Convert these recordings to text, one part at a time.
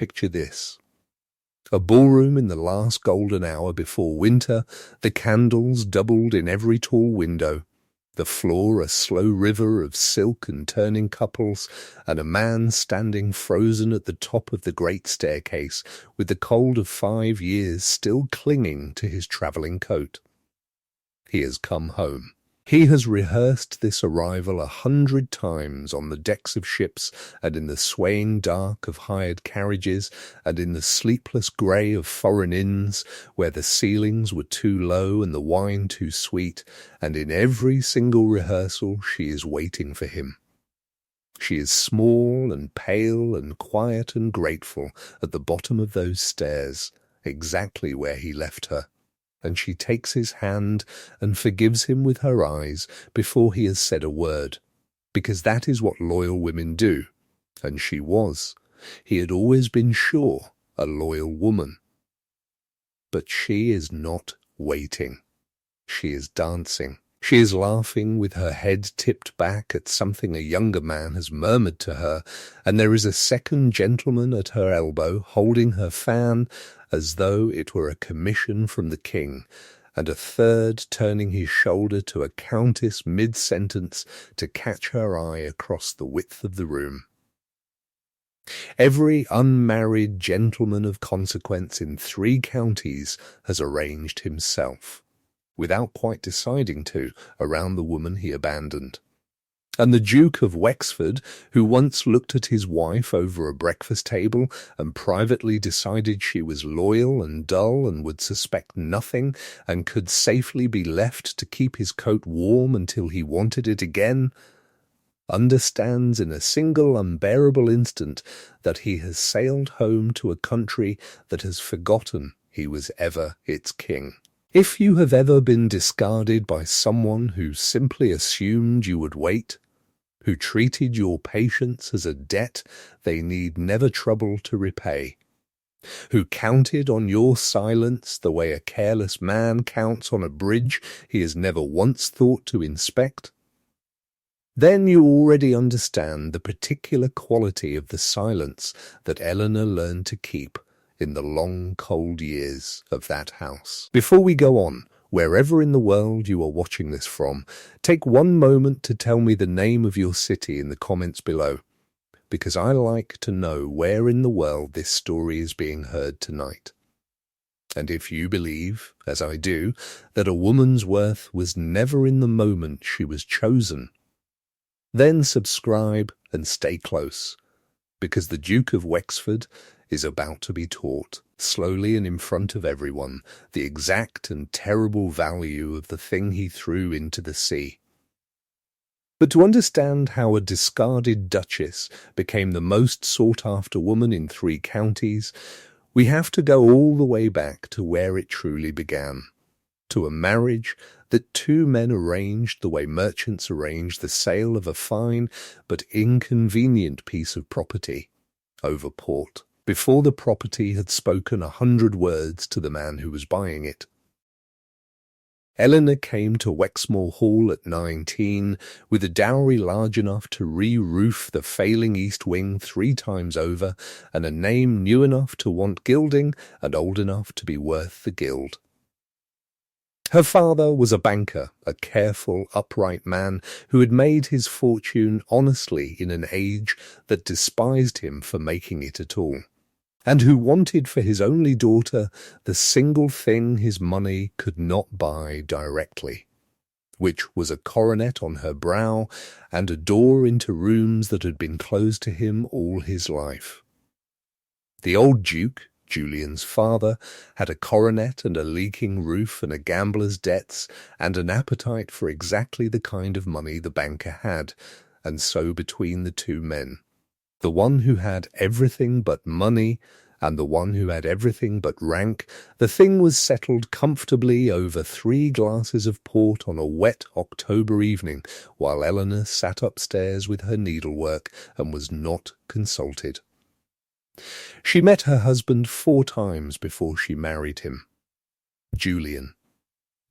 Picture this. A ballroom in the last golden hour before winter, the candles doubled in every tall window, the floor a slow river of silk and turning couples, and a man standing frozen at the top of the great staircase with the cold of 5 years still clinging to his travelling coat. He has come home. He has rehearsed this arrival 100 times on the decks of ships and in the swaying dark of hired carriages and in the sleepless grey of foreign inns where the ceilings were too low and the wine too sweet, and in every single rehearsal she is waiting for him. She is small and pale and quiet and grateful at the bottom of those stairs, exactly where he left her. And she takes his hand and forgives him with her eyes before he has said a word, because that is what loyal women do, and she was. He had always been sure a loyal woman. But she is not waiting. She is dancing. She is laughing with her head tipped back at something a younger man has murmured to her, and there is a second gentleman at her elbow holding her fan as though it were a commission from the king, and a third turning his shoulder to a countess mid-sentence to catch her eye across the width of the room. Every unmarried gentleman of consequence in 3 counties has arranged himself, without quite deciding to, around the woman he abandoned. And the Duke of Wexford, who once looked at his wife over a breakfast table and privately decided she was loyal and dull and would suspect nothing and could safely be left to keep his coat warm until he wanted it again, understands in a single unbearable instant that he has sailed home to a country that has forgotten he was ever its king. If you have ever been discarded by someone who simply assumed you would wait, who treated your patience as a debt they need never trouble to repay, who counted on your silence the way a careless man counts on a bridge he has never once thought to inspect, then you already understand the particular quality of the silence that Eleanor learned to keep in the long, cold years of that house. Before we go on, wherever in the world you are watching this from, take one moment to tell me the name of your city in the comments below, because I like to know where in the world this story is being heard tonight. And if you believe, as I do, that a woman's worth was never in the moment she was chosen, then subscribe and stay close, because the Duke of Wexford is about to be taught, slowly and in front of everyone, the exact and terrible value of the thing he threw into the sea. But to understand how a discarded Duchess became the most sought-after woman in 3 counties, we have to go all the way back to where it truly began, to a marriage that 2 men arranged the way merchants arrange the sale of a fine but inconvenient piece of property over port, before the property had spoken 100 words to the man who was buying it. Eleanor came to Wexmore Hall at 19 with a dowry large enough to re-roof the failing east wing 3 times over, and a name new enough to want gilding and old enough to be worth the gild. Her father was a banker, a careful, upright man who had made his fortune honestly in an age that despised him for making it at all, and who wanted for his only daughter the single thing his money could not buy directly, which was a coronet on her brow and a door into rooms that had been closed to him all his life. The old Duke, Julian's father, had a coronet and a leaking roof and a gambler's debts and an appetite for exactly the kind of money the banker had, and so between the 2 men, the one who had everything but money and the one who had everything but rank, the thing was settled comfortably over 3 glasses of port on a wet October evening, while Eleanor sat upstairs with her needlework and was not consulted. She met her husband 4 times before she married him. Julian,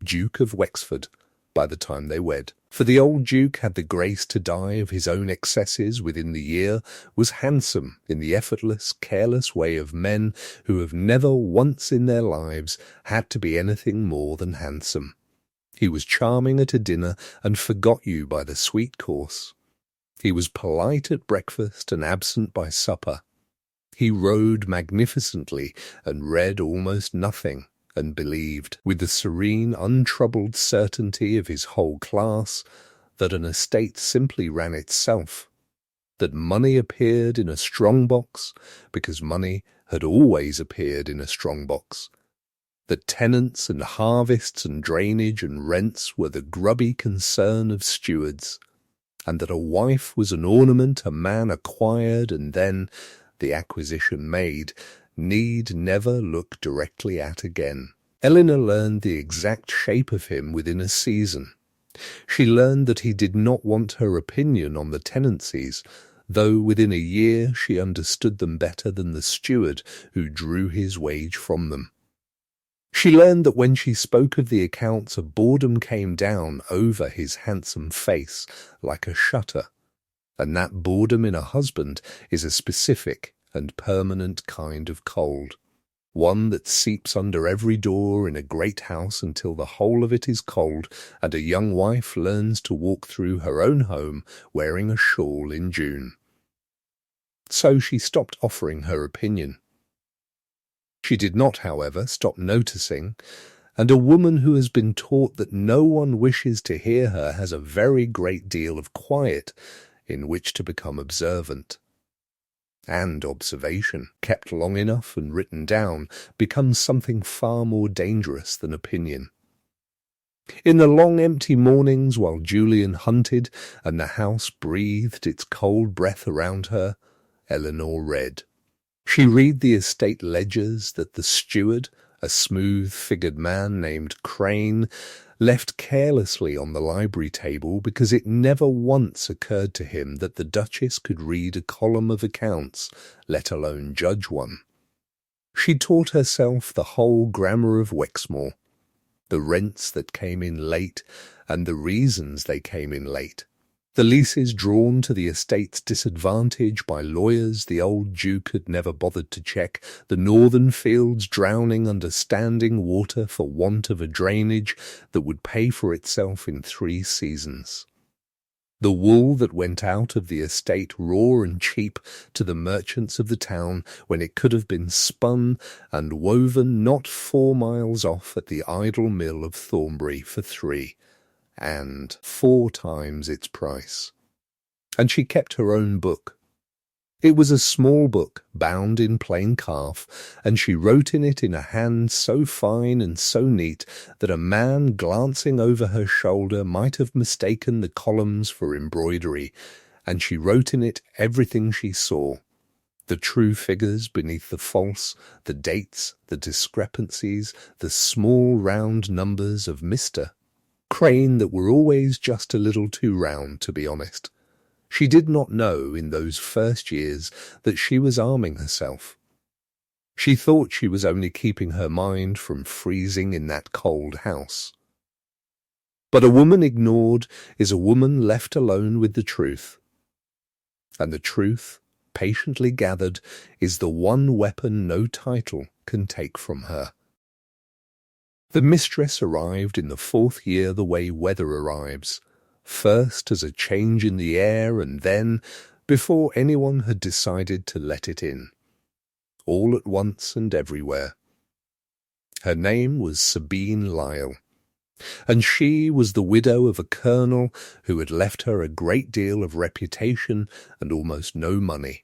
Duke of Wexford, by the time they wed. For the old Duke had the grace to die of his own excesses within the year, was handsome in the effortless, careless way of men who have never once in their lives had to be anything more than handsome. He was charming at a dinner and forgot you by the sweet course. He was polite at breakfast and absent by supper. He rode magnificently and read almost nothing, and believed, with the serene, untroubled certainty of his whole class, that an estate simply ran itself, that money appeared in a strong box because money had always appeared in a strong box, that tenants and harvests and drainage and rents were the grubby concern of stewards, and that a wife was an ornament a man acquired and then, the acquisition made, need never look directly at again. Eleanor learned the exact shape of him within a season. She learned that he did not want her opinion on the tenancies, though within a year she understood them better than the steward who drew his wage from them. She learned that when she spoke of the accounts, a boredom came down over his handsome face like a shutter, and that boredom in a husband is a specific and permanent kind of cold, one that seeps under every door in a great house until the whole of it is cold, and a young wife learns to walk through her own home wearing a shawl in June. So she stopped offering her opinion. She did not, however, stop noticing, and a woman who has been taught that no one wishes to hear her has a very great deal of quiet in which to become observant. And observation, kept long enough and written down, becomes something far more dangerous than opinion. In the long empty mornings while Julian hunted and the house breathed its cold breath around her, Eleanor read. She read the estate ledgers that the steward, a smooth-figured man named Crane, left carelessly on the library table because it never once occurred to him that the Duchess could read a column of accounts, let alone judge one. She taught herself the whole grammar of Wexmoor, the rents that came in late and the reasons they came in late, the leases drawn to the estate's disadvantage by lawyers the old Duke had never bothered to check, the northern fields drowning under standing water for want of a drainage that would pay for itself in 3 seasons. The wool that went out of the estate raw and cheap to the merchants of the town when it could have been spun and woven not 4 miles off at the idle mill of Thornbury for 3. And 4 times its price. And she kept her own book. It was a small book, bound in plain calf, and she wrote in it in a hand so fine and so neat that a man glancing over her shoulder might have mistaken the columns for embroidery, and she wrote in it everything she saw, the true figures beneath the false, the dates, the discrepancies, the small round numbers of Mr. Crane that were always just a little too round, to be honest. She did not know in those first years that she was arming herself. She thought she was only keeping her mind from freezing in that cold house. But a woman ignored is a woman left alone with the truth. And the truth, patiently gathered, is the one weapon no title can take from her. The mistress arrived in the 4th year the way weather arrives, first as a change in the air and then, before anyone had decided to let it in, all at once and everywhere. Her name was Sabine Lyle, and she was the widow of a colonel who had left her a great deal of reputation and almost no money,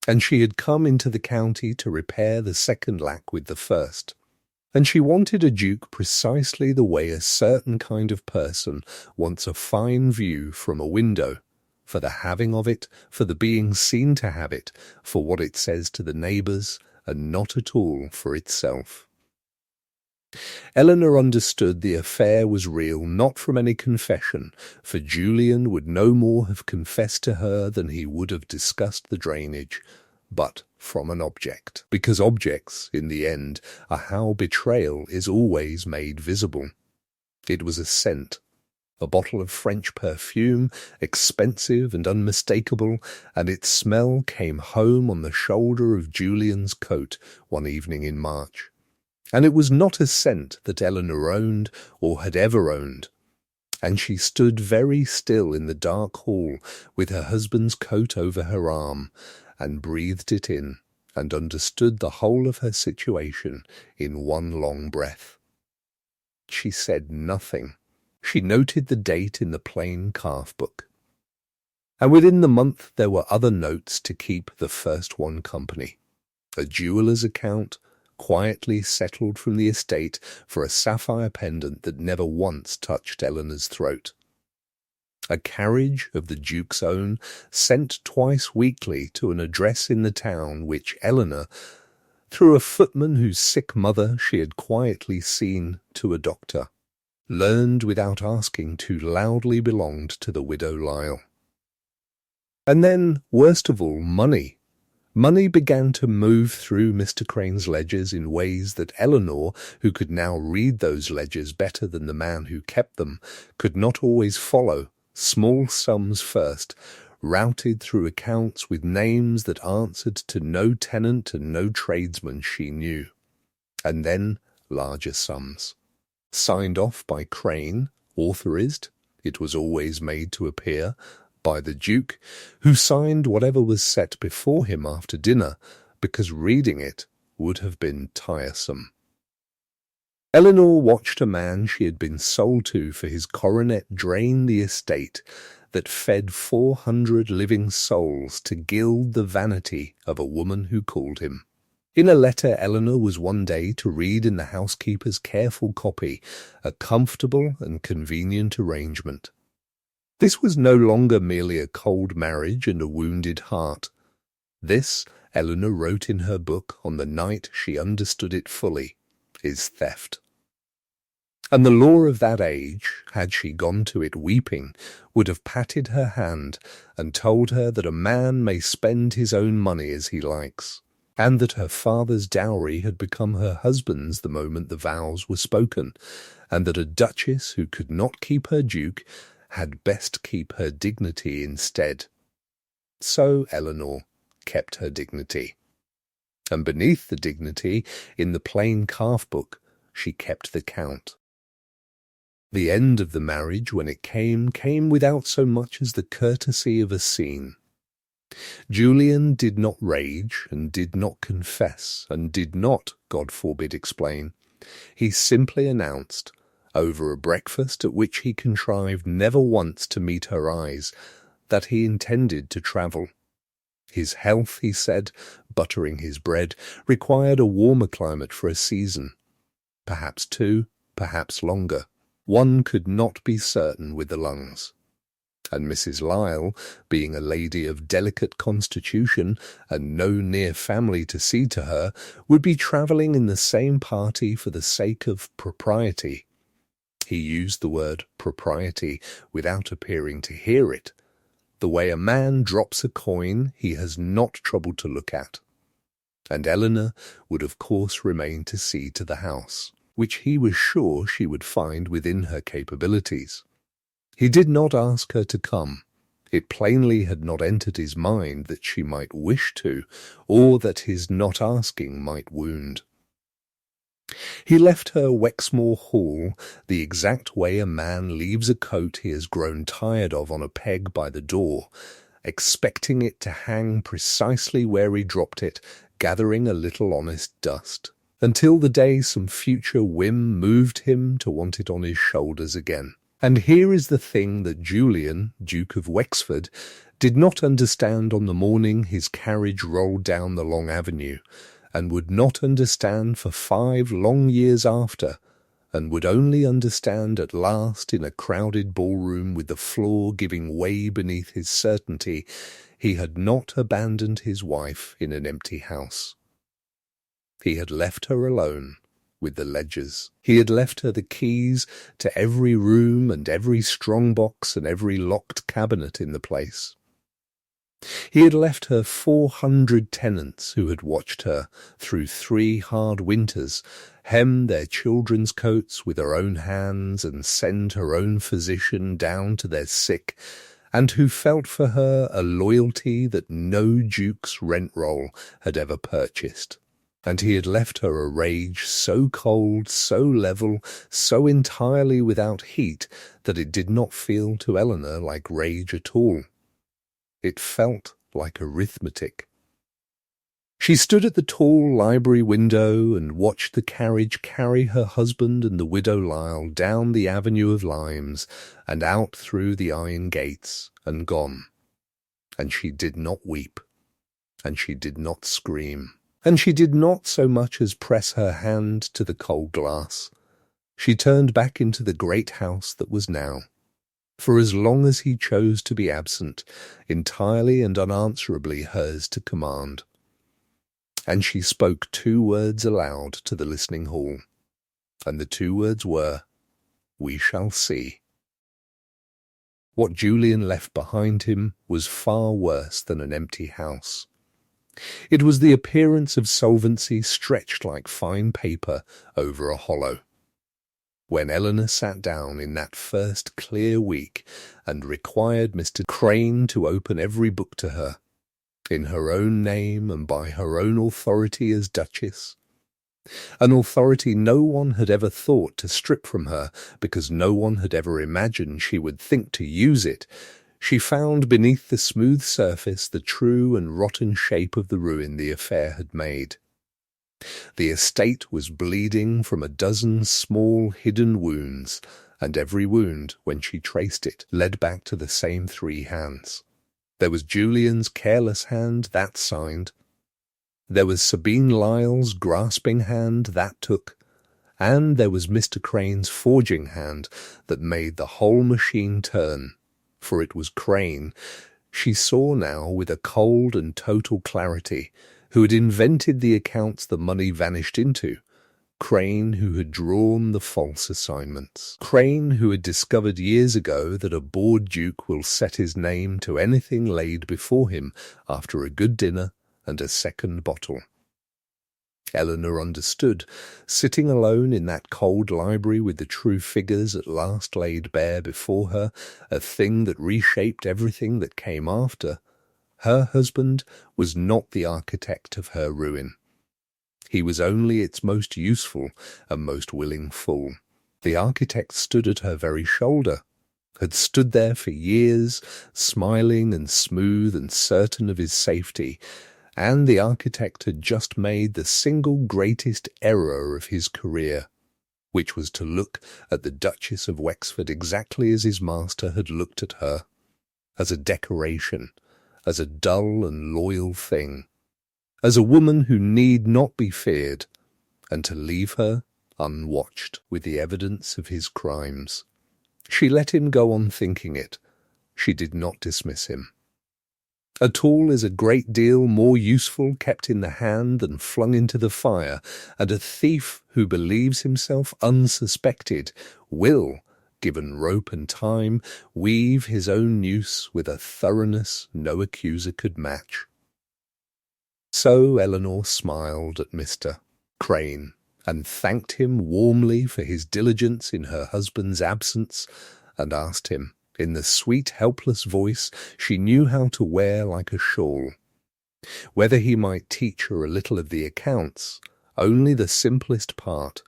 and she had come into the county to repair the second lack with the first. And she wanted a duke precisely the way a certain kind of person wants a fine view from a window, for the having of it, for the being seen to have it, for what it says to the neighbours, and not at all for itself. Eleanor understood the affair was real not from any confession, for Julian would no more have confessed to her than he would have discussed the drainage, but from an object, because objects, in the end, are how betrayal is always made visible. It was a scent, a bottle of French perfume, expensive and unmistakable, and its smell came home on the shoulder of Julian's coat one evening in March. And it was not a scent that Eleanor owned or had ever owned. And she stood very still in the dark hall with her husband's coat over her arm, and breathed it in, and understood the whole of her situation in one long breath. She said nothing. She noted the date in the plain calf book. And within the month there were other notes to keep the first one company. A jeweller's account, quietly settled from the estate for a sapphire pendant that never once touched Eleanor's throat. A carriage of the Duke's own, sent twice weekly to an address in the town which Eleanor, through a footman whose sick mother she had quietly seen to a doctor, learned without asking too loudly belonged to the widow Lyle. And then, worst of all, money. Money began to move through Mr. Crane's ledgers in ways that Eleanor, who could now read those ledgers better than the man who kept them, could not always follow. Small sums first, routed through accounts with names that answered to no tenant and no tradesman she knew. And then larger sums. Signed off by Crane, authorized, it was always made to appear, by the Duke, who signed whatever was set before him after dinner, because reading it would have been tiresome. Eleanor watched a man she had been sold to for his coronet drain the estate that fed 400 living souls to gild the vanity of a woman who called him. In a letter Eleanor was one day to read in the housekeeper's careful copy, a comfortable and convenient arrangement. This was no longer merely a cold marriage and a wounded heart. This, Eleanor wrote in her book on the night she understood it fully, is theft. And the law of that age, had she gone to it weeping, would have patted her hand and told her that a man may spend his own money as he likes, and that her father's dowry had become her husband's the moment the vows were spoken, and that a duchess who could not keep her duke had best keep her dignity instead. So Eleanor kept her dignity. And beneath the dignity, in the plain calf book, she kept the count. The end of the marriage, when it came without so much as the courtesy of a scene. Julian did not rage, and did not confess, and did not, God forbid, explain. He simply announced, over a breakfast at which he contrived never once to meet her eyes, that he intended to travel. His health, he said, buttering his bread, required a warmer climate for a season. Perhaps 2, perhaps longer. One could not be certain with the lungs. And Mrs. Lyle, being a lady of delicate constitution and no near family to see to her, would be travelling in the same party for the sake of propriety. He used the word propriety without appearing to hear it, the way a man drops a coin he has not troubled to look at. And Eleanor would of course remain to see to the house, which he was sure she would find within her capabilities. He did not ask her to come. It plainly had not entered his mind that she might wish to, or that his not asking might wound. He left her Wexmore Hall the exact way a man leaves a coat he has grown tired of on a peg by the door, expecting it to hang precisely where he dropped it, gathering a little honest dust, until the day some future whim moved him to want it on his shoulders again. And here is the thing that Julian, Duke of Wexford, did not understand on the morning his carriage rolled down the long avenue, and would not understand for 5 long years after, and would only understand at last in a crowded ballroom with the floor giving way beneath his certainty he had not abandoned his wife in an empty house. He had left her alone with the ledgers. He had left her the keys to every room and every strong box and every locked cabinet in the place. He had left her 400 tenants who had watched her through 3 hard winters, hem their children's coats with her own hands and send her own physician down to their sick, and who felt for her a loyalty that no duke's rent-roll had ever purchased. And he had left her a rage so cold, so level, so entirely without heat, that it did not feel to Eleanor like rage at all. It felt like arithmetic. She stood at the tall library window and watched the carriage carry her husband and the widow Lisle down the avenue of limes and out through the iron gates and gone. And she did not weep, and she did not scream, and she did not so much as press her hand to the cold glass. She turned back into the great house that was now, for as long as he chose to be absent, entirely and unanswerably hers to command. And she spoke 2 words aloud to the listening hall, and the 2 words were, "We shall see." What Julian left behind him was far worse than an empty house. It was the appearance of solvency stretched like fine paper over a hollow. When Eleanor sat down in that first clear week and required Mr. Crane to open every book to her, in her own name and by her own authority as Duchess, an authority no one had ever thought to strip from her because no one had ever imagined she would think to use it, she found beneath the smooth surface the true and rotten shape of the ruin the affair had made. The estate was bleeding from a dozen small hidden wounds, and every wound, when she traced it, led back to the same 3 hands. There was Julian's careless hand, that signed. There was Sabine Lisle's grasping hand, that took. And there was Mr. Crane's forging hand that made the whole machine turn. For it was Crane, she saw now with a cold and total clarity, who had invented the accounts the money vanished into, Crane who had drawn the false assignments, Crane who had discovered years ago that a bored duke will set his name to anything laid before him after a good dinner and a second bottle. Eleanor understood, sitting alone in that cold library with the true figures at last laid bare before her, a thing that reshaped everything that came after. Her husband was not the architect of her ruin. He was only its most useful and most willing fool. The architect stood at her very shoulder, had stood there for years, smiling and smooth and certain of his safety, and the architect had just made the single greatest error of his career, which was to look at the Duchess of Wexford exactly as his master had looked at her, as a decoration, as a dull and loyal thing, as a woman who need not be feared, and to leave her unwatched with the evidence of his crimes. She let him go on thinking it. She did not dismiss him. A tool is a great deal more useful kept in the hand than flung into the fire, and a thief who believes himself unsuspected will, given rope and time, weave his own noose with a thoroughness no accuser could match. So Eleanor smiled at Mr. Crane, and thanked him warmly for his diligence in her husband's absence, and asked him, in the sweet, helpless voice she knew how to wear like a shawl, whether he might teach her a little of the accounts, only the simplest part,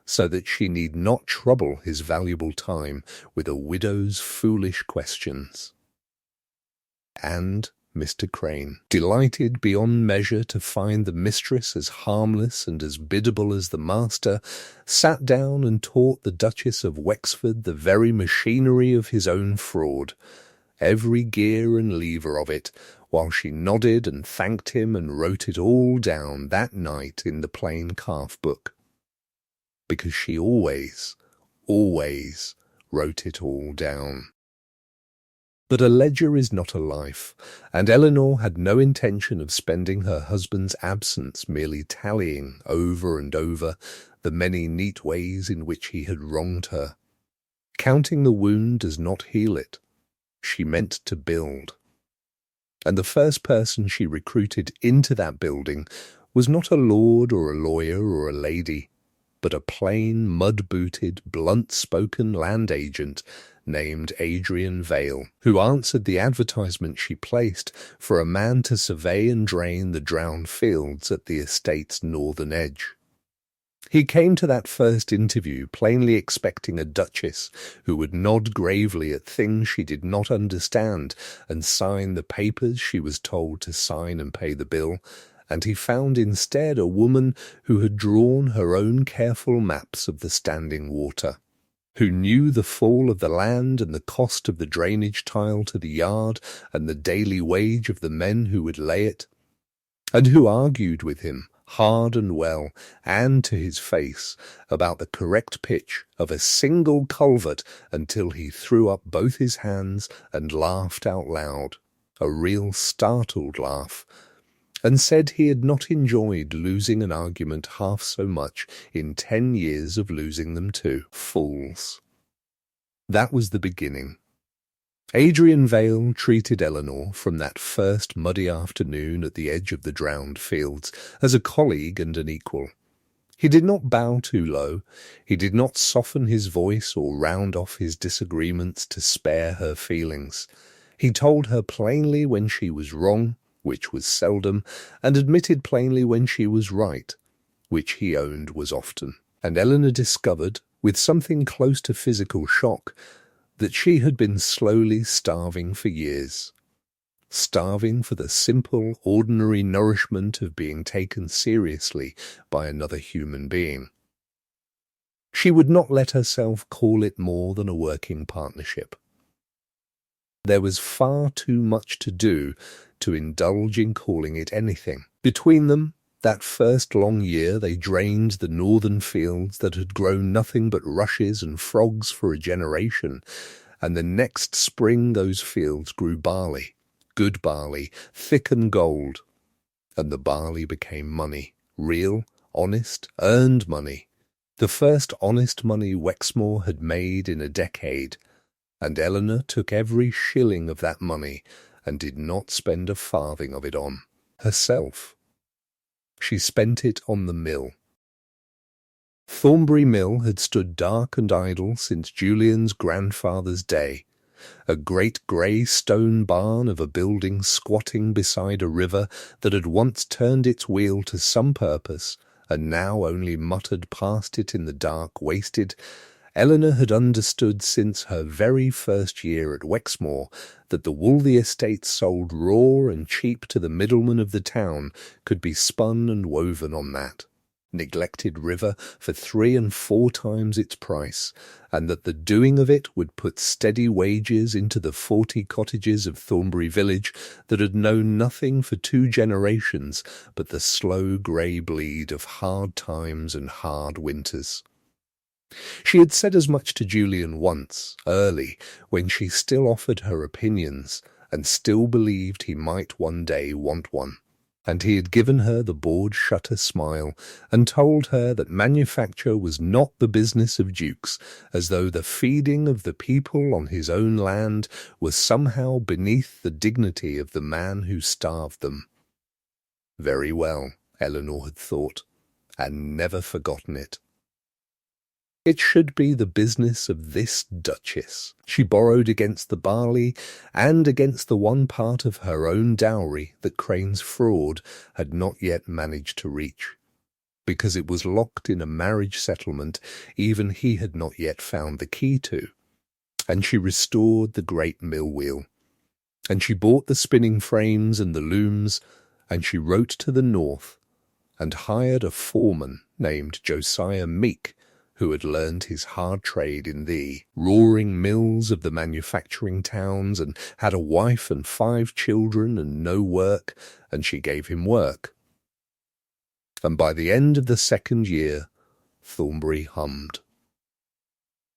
so that she need not trouble his valuable time with a widow's foolish questions. And Mr. Crane, delighted beyond measure to find the mistress as harmless and as biddable as the master, sat down and taught the Duchess of Wexford the very machinery of his own fraud, every gear and lever of it, while she nodded and thanked him and wrote it all down that night in the plain calf book. Because she always wrote it all down. But a ledger is not a life, and Eleanor had no intention of spending her husband's absence merely tallying over and over the many neat ways in which he had wronged her. Counting the wound does not heal it. She meant to build. And the first person she recruited into that building was not a lord or a lawyer or a lady, but a plain, mud-booted, blunt-spoken land agent named Adrian Vale, who answered the advertisement she placed for a man to survey and drain the drowned fields at the estate's northern edge. He came to that first interview plainly expecting a duchess who would nod gravely at things she did not understand and sign the papers she was told to sign and pay the bill, and he found instead a woman who had drawn her own careful maps of the standing water, who knew the fall of the land and the cost of the drainage tile to the yard and the daily wage of the men who would lay it, and who argued with him hard and well, and to his face, about the correct pitch of a single culvert until he threw up both his hands and laughed out loud, a real startled laugh, and said he had not enjoyed losing an argument half so much in 10 years of losing them too. Fools. That was the beginning. Adrian Vale treated Eleanor from that first muddy afternoon at the edge of the drowned fields as a colleague and an equal. He did not bow too low, he did not soften his voice or round off his disagreements to spare her feelings. He told her plainly when she was wrong, which was seldom, and admitted plainly when she was right, which he owned was often. And Eleanor discovered, with something close to physical shock, that she had been slowly starving for years. Starving for the simple, ordinary nourishment of being taken seriously by another human being. She would not let herself call it more than a working partnership. There was far too much to do to indulge in calling it anything. Between them, that first long year they drained the northern fields that had grown nothing but rushes and frogs for a generation, and the next spring those fields grew barley, good barley, thick and gold, and the barley became money, real, honest, earned money, the first honest money Wexmoor had made in a decade, and Eleanor took every shilling of that money and did not spend a farthing of it on herself. She spent it on the mill. Thornbury Mill had stood dark and idle since Julian's grandfather's day, a great grey stone barn of a building squatting beside a river that had once turned its wheel to some purpose and now only muttered past it in the dark wasted. Eleanor had understood since her very first year at Wexmoor that the wool the estate sold raw and cheap to the middlemen of the town could be spun and woven on that neglected river for 3 and 4 times its price, and that the doing of it would put steady wages into the 40 cottages of Thornbury village that had known nothing for 2 generations but the slow grey bleed of hard times and hard winters. She had said as much to Julian once, early, when she still offered her opinions and still believed he might one day want one. And he had given her the board-shutter smile and told her that manufacture was not the business of dukes, as though the feeding of the people on his own land was somehow beneath the dignity of the man who starved them. Very well, Eleanor had thought, and never forgotten it. It should be the business of this Duchess. She borrowed against the barley and against the one part of her own dowry that Crane's fraud had not yet managed to reach. Because it was locked in a marriage settlement even he had not yet found the key to. And she restored the great mill wheel. And she bought the spinning frames and the looms, and she wrote to the north, and hired a foreman named Josiah Meek, who had learned his hard trade in the roaring mills of the manufacturing towns, and had a wife and 5 children and no work, and she gave him work. And by the end of the 2nd year, Thornbury hummed.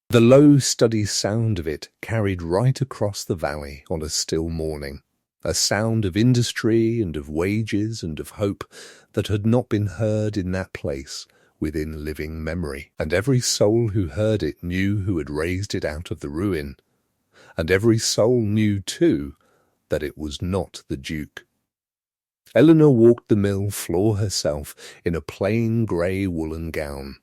The low, steady sound of it carried right across the valley on a still morning, a sound of industry and of wages and of hope that had not been heard in that place within living memory, and every soul who heard it knew who had raised it out of the ruin, and every soul knew, too, that it was not the Duke. Eleanor walked the mill floor herself in a plain grey woolen gown,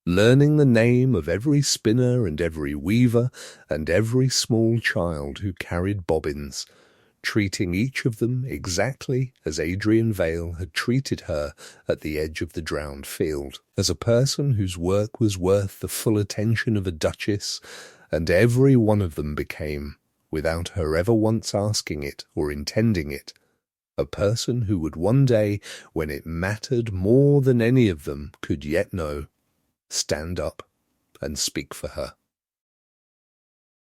learning the name of every spinner and every weaver and every small child who carried bobbins, treating each of them exactly as Adrian Vale had treated her at the edge of the drowned field, as a person whose work was worth the full attention of a duchess, and every one of them became, without her ever once asking it or intending it, a person who would one day, when it mattered more than any of them could yet know, stand up and speak for her.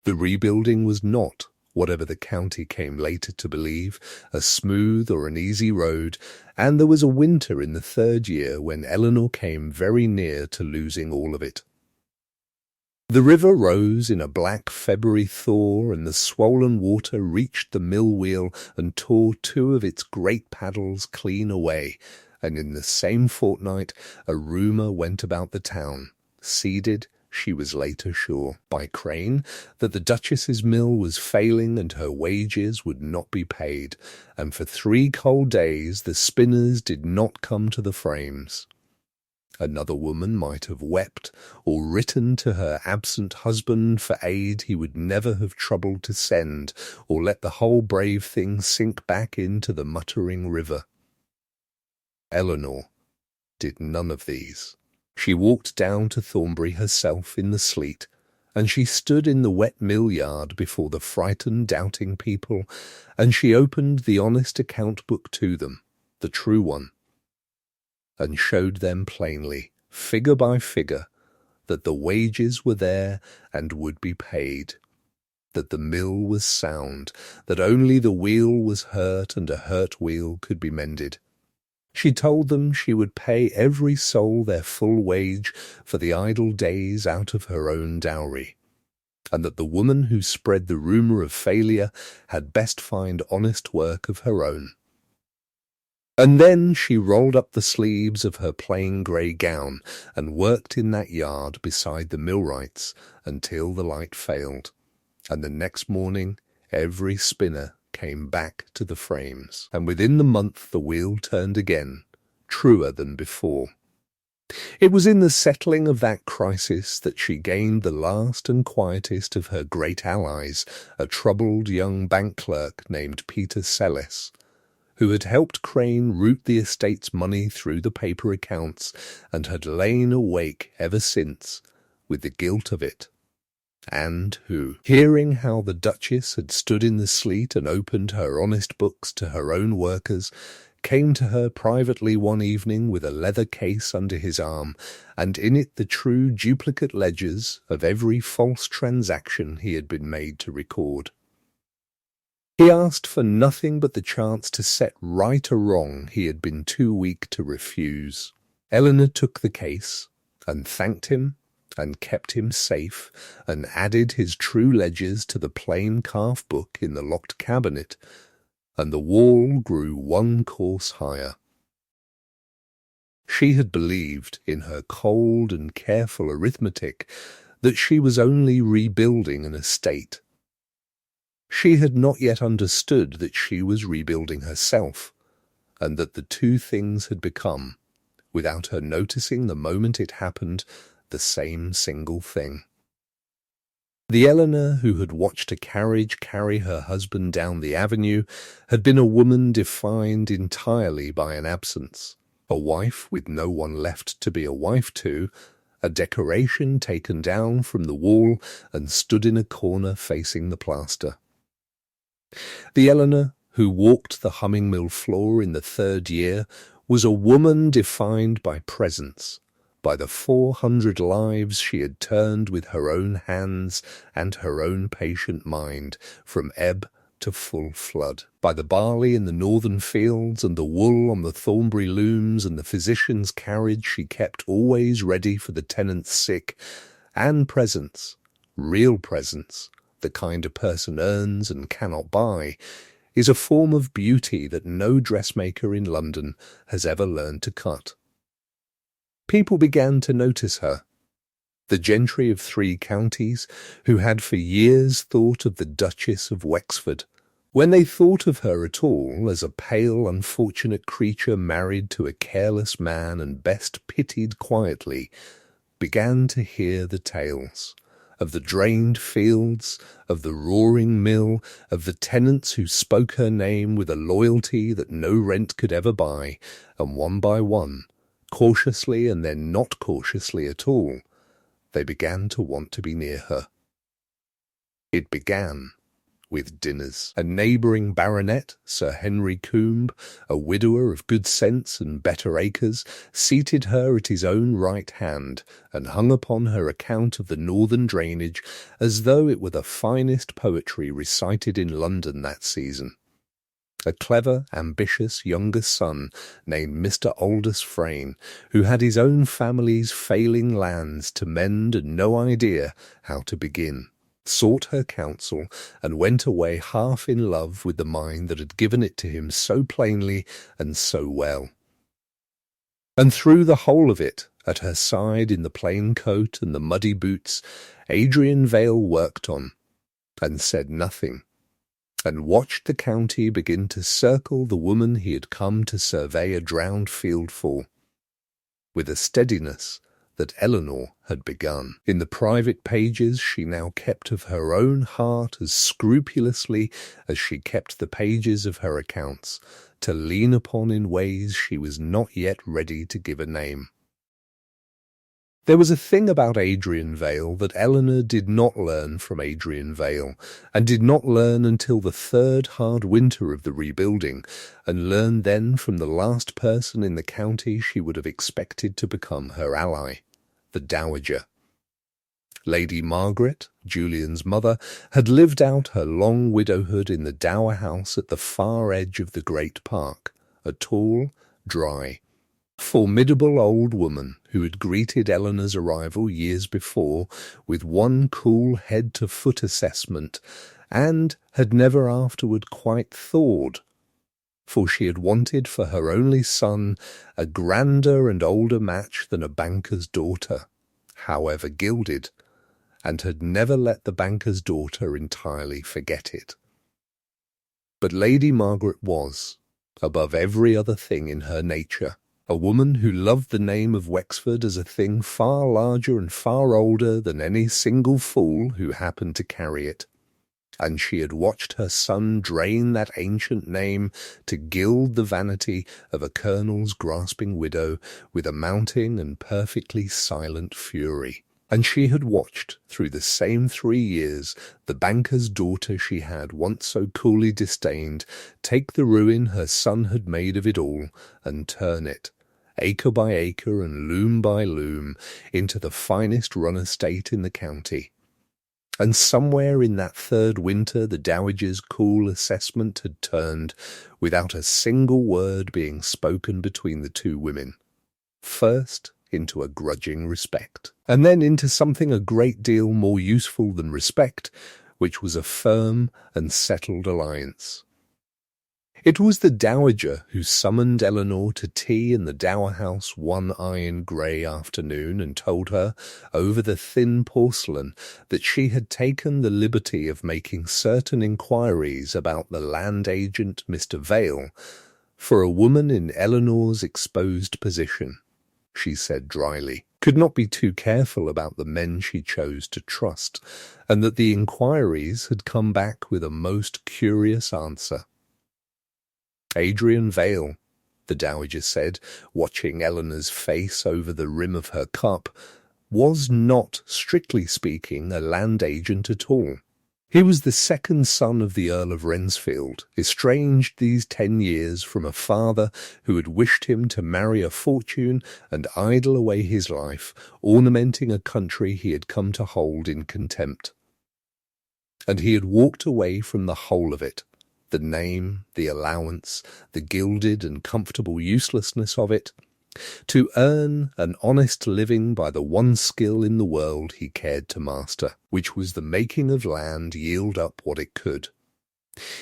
The rebuilding was not, whatever the county came later to believe, a smooth or an easy road, and there was a winter in the 3rd year when Eleanor came very near to losing all of it. The river rose in a black February thaw, and the swollen water reached the mill wheel and tore 2 of its great paddles clean away, and in the same fortnight a rumour went about the town, seeded, she was later sure, by Crane, that the Duchess's mill was failing and her wages would not be paid, and for 3 cold days the spinners did not come to the frames. Another woman might have wept or written to her absent husband for aid he would never have troubled to send, or let the whole brave thing sink back into the muttering river. Eleanor did none of these. She walked down to Thornbury herself in the sleet, and she stood in the wet mill yard before the frightened, doubting people, and she opened the honest account book to them, the true one, and showed them plainly, figure by figure, that the wages were there and would be paid, that the mill was sound, that only the wheel was hurt and a hurt wheel could be mended. She told them she would pay every soul their full wage for the idle days out of her own dowry, and that the woman who spread the rumour of failure had best find honest work of her own. And then she rolled up the sleeves of her plain grey gown and worked in that yard beside the millwrights until the light failed, and the next morning every spinner came back to the frames, and within the month the wheel turned again, truer than before. It was in the settling of that crisis that she gained the last and quietest of her great allies, a troubled young bank clerk named Peter Sellis, who had helped Crane route the estate's money through the paper accounts and had lain awake ever since with the guilt of it, and who, hearing how the Duchess had stood in the sleet and opened her honest books to her own workers, came to her privately one evening with a leather case under his arm, and in it the true duplicate ledgers of every false transaction he had been made to record. He asked for nothing but the chance to set right a wrong he had been too weak to refuse. Eleanor took the case, and thanked him, and kept him safe, and added his true ledgers to the plain calf book in the locked cabinet, and the wall grew 1 course higher. She had believed, in her cold and careful arithmetic, that she was only rebuilding an estate. She had not yet understood that she was rebuilding herself, and that the 2 things had become, without her noticing the moment it happened, the same single thing. The Eleanor who had watched a carriage carry her husband down the avenue had been a woman defined entirely by an absence, a wife with no one left to be a wife to, a decoration taken down from the wall and stood in a corner facing the plaster. The Eleanor who walked the humming mill floor in the 3rd year was a woman defined by presence, by the 400 lives she had turned with her own hands and her own patient mind, from ebb to full flood, by the barley in the northern fields and the wool on the Thornbury looms and the physician's carriage she kept always ready for the tenant's sick, and presence, real presence, the kind a person earns and cannot buy, is a form of beauty that no dressmaker in London has ever learned to cut. People began to notice her. The gentry of 3 counties, who had for years thought of the Duchess of Wexford, When they thought of her at all as a pale, unfortunate creature married to a careless man and best pitied quietly, began to hear the tales of the drained fields, of the roaring mill, of the tenants who spoke her name with a loyalty that no rent could ever buy, and one by one, cautiously and then not cautiously at all, they began to want to be near her. It began with dinners. A neighbouring baronet, Sir Henry Combe, a widower of good sense and better acres, seated her at his own right hand, and hung upon her account of the northern drainage as though it were the finest poetry recited in London that season. A clever, ambitious younger son named Mr. Aldous Frayne, who had his own family's failing lands to mend and no idea how to begin, sought her counsel and went away half in love with the mind that had given it to him so plainly and so well. And through the whole of it, at her side in the plain coat and the muddy boots, Adrian Vale worked on, and said nothing, and watched the county begin to circle the woman he had come to survey a drowned field for, with a steadiness that Eleanor had begun. In the private pages she now kept of her own heart as scrupulously as she kept the pages of her accounts, to lean upon in ways she was not yet ready to give a name. There was a thing about Adrian Vale that Eleanor did not learn from Adrian Vale, and did not learn until the third hard winter of the rebuilding, and learned then from the last person in the county she would have expected to become her ally, the Dowager. Lady Margaret, Julian's mother, had lived out her long widowhood in the dower house at the far edge of the great park, a tall, dry, formidable old woman who had greeted Eleanor's arrival years before with one cool head-to-foot assessment, and had never afterward quite thawed, for she had wanted for her only son a grander and older match than a banker's daughter, however gilded, and had never let the banker's daughter entirely forget it. But Lady Margaret was, above every other thing in her nature, a woman who loved the name of Wexford as a thing far larger and far older than any single fool who happened to carry it, and she had watched her son drain that ancient name to gild the vanity of a colonel's grasping widow with a mounting and perfectly silent fury. And she had watched, through the same 3 years, the banker's daughter she had once so coolly disdained take the ruin her son had made of it all, and turn it, acre by acre and loom by loom, into the finest run estate in the county. And somewhere in that third winter the Dowager's cool assessment had turned, without a single word being spoken between the two women, first into a grudging respect, and then into something a great deal more useful than respect, which was a firm and settled alliance. It was the Dowager who summoned Eleanor to tea in the dower house one iron grey afternoon and told her, over the thin porcelain, that she had taken the liberty of making certain inquiries about the land agent, Mr. Vale, for a woman in Eleanor's exposed position, she said dryly, could not be too careful about the men she chose to trust, and that the inquiries had come back with a most curious answer. Adrian Vale, the Dowager said, watching Eleanor's face over the rim of her cup, was not, strictly speaking, a land agent at all. He was the second son of the Earl of Rensfield, estranged these 10 years from a father who had wished him to marry a fortune and idle away his life, ornamenting a country he had come to hold in contempt. And he had walked away from the whole of it, the name, the allowance, the gilded and comfortable uselessness of it, to earn an honest living by the one skill in the world he cared to master, which was the making of land yield up what it could.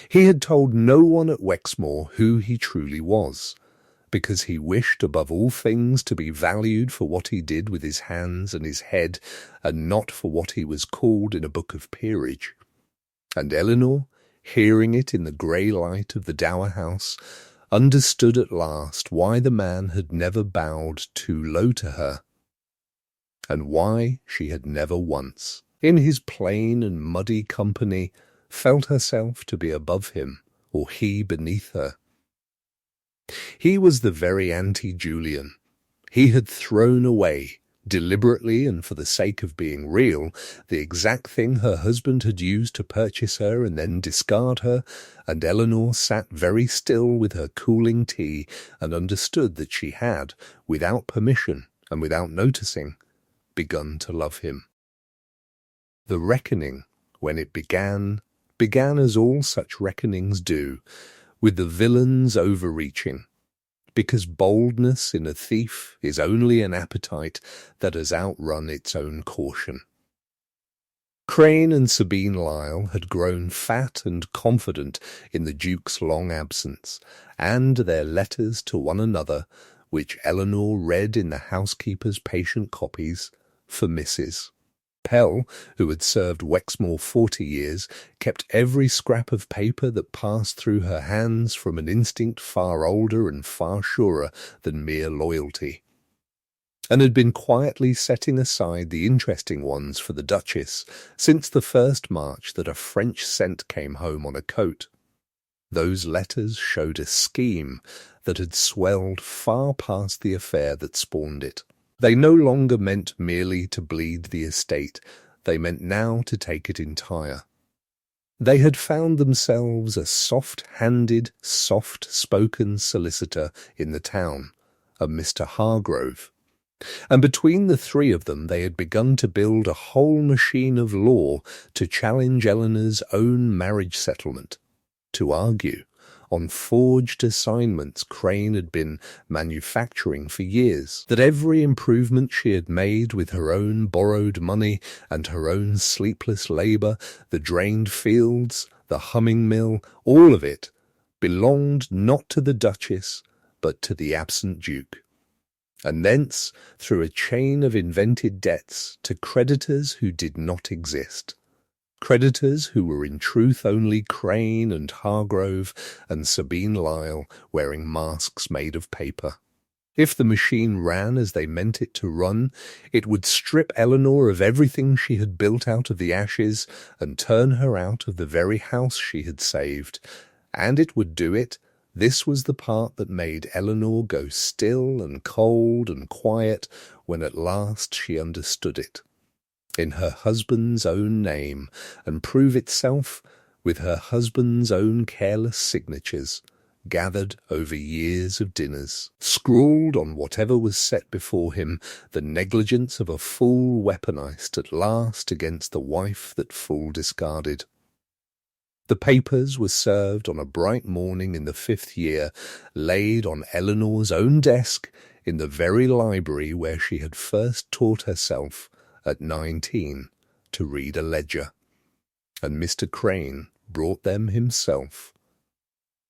He had told no one at Wexmoor who he truly was, because he wished above all things to be valued for what he did with his hands and his head, and not for what he was called in a book of peerage. And Eleanor hearing it in the grey light of the dower house, understood at last why the man had never bowed too low to her, and why she had never once, in his plain and muddy company, felt herself to be above him, or he beneath her. He was the very anti-Julian. He had thrown away, deliberately and for the sake of being real, the exact thing her husband had used to purchase her and then discard her, and Eleanor sat very still with her cooling tea and understood that she had, without permission and without noticing, begun to love him. The reckoning, when it began as all such reckonings do, with the villain's overreaching, because boldness in a thief is only an appetite that has outrun its own caution. Crane and Sabine Lyle had grown fat and confident in the Duke's long absence, and their letters to one another, which Eleanor read in the housekeeper's patient copies, for Mrs. Pell, who had served Wexmoor 40 years, kept every scrap of paper that passed through her hands from an instinct far older and far surer than mere loyalty, and had been quietly setting aside the interesting ones for the Duchess since the first March that a French scent came home on a coat. Those letters showed a scheme that had swelled far past the affair that spawned it. They no longer meant merely to bleed the estate, they meant now to take it entire. They had found themselves a soft-handed, soft-spoken solicitor in the town, a Mr. Hargrove, and between the three of them they had begun to build a whole machine of law to challenge Eleanor's own marriage settlement, to argue on forged assignments Crane had been manufacturing for years, that every improvement she had made with her own borrowed money and her own sleepless labour, the drained fields, the humming mill, all of it, belonged not to the Duchess, but to the absent Duke. And thence, through a chain of invented debts, to creditors who did not exist. Creditors who were in truth only Crane and Hargrove and Sabine Lyle wearing masks made of paper. If the machine ran as they meant it to run, it would strip Eleanor of everything she had built out of the ashes and turn her out of the very house she had saved. And it would do it. This was the part that made Eleanor go still and cold and quiet when at last she understood it, in her husband's own name, and prove itself with her husband's own careless signatures, gathered over years of dinners, scrawled on whatever was set before him, the negligence of a fool weaponized at last against the wife that fool discarded. The papers were served on a bright morning in the 5th year, laid on Eleanor's own desk in the very library where she had first taught herself, at 19, to read a ledger, and Mr. Crane brought them himself,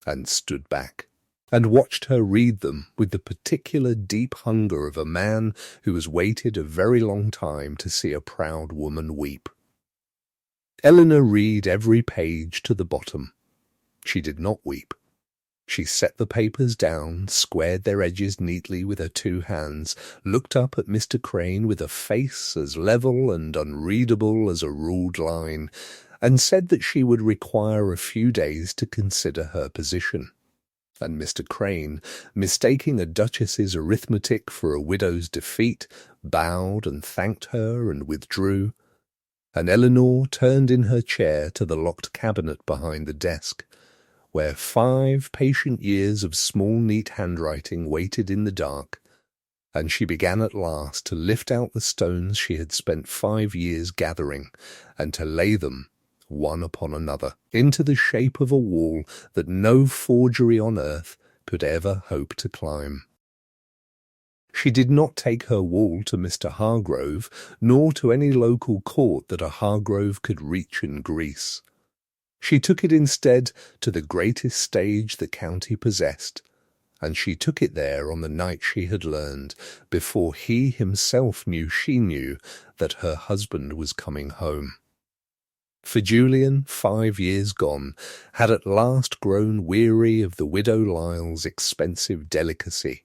and stood back, and watched her read them with the particular deep hunger of a man who has waited a very long time to see a proud woman weep. Eleanor read every page to the bottom. She did not weep. She set the papers down, squared their edges neatly with her 2 hands, looked up at Mr. Crane with a face as level and unreadable as a ruled line, and said that she would require a few days to consider her position. And Mr. Crane, mistaking a duchess's arithmetic for a widow's defeat, bowed and thanked her and withdrew, and Eleanor turned in her chair to the locked cabinet behind the desk, where 5 patient years of small neat handwriting waited in the dark, and she began at last to lift out the stones she had spent 5 years gathering, and to lay them, one upon another, into the shape of a wall that no forgery on earth could ever hope to climb. She did not take her wall to Mr. Hargrove, nor to any local court that a Hargrove could reach in Greece. She took it instead to the greatest stage the county possessed, and she took it there on the night she had learned, before he himself knew she knew, that her husband was coming home. For Julian, 5 years gone, had at last grown weary of the widow Lyle's expensive delicacy,